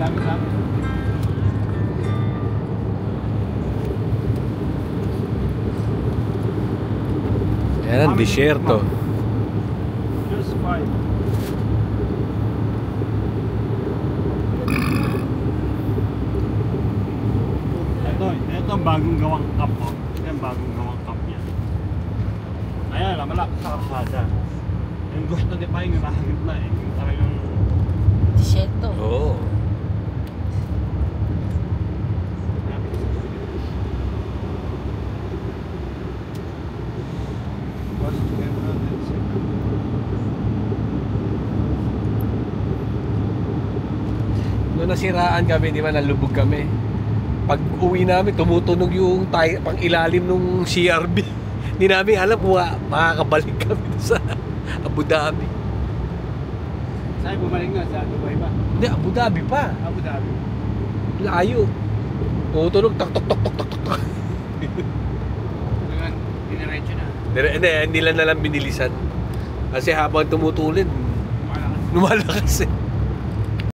Sabi sa amin. Yan ang disyerto. Just 5. Ito ang bagong gawang cup po. Ito ang bagong gawang cup niya. Ayan, malapit sa kalsada. Yung gusto ni Pai, yung nasa gitna eh. Yung talagang... Disyerto. Oo. Nung nasiraan kami, di ba, nalubog kami. Pag uwi namin, tumutunog yung pang ilalim nung CRB. Hindi namin alam kung makakabalik kami sa Abu Dhabi. Saan bumalik nga? Sa Dubai ba? Hindi, Abu Dhabi pa. Abu Dhabi. Layo. Tumutunog, tok tok tok tok tok tok. Ngayon, diniretso na. Hindi lang nalang binilisan. Kasi habang tumutulin, Malakas. lumalakas eh.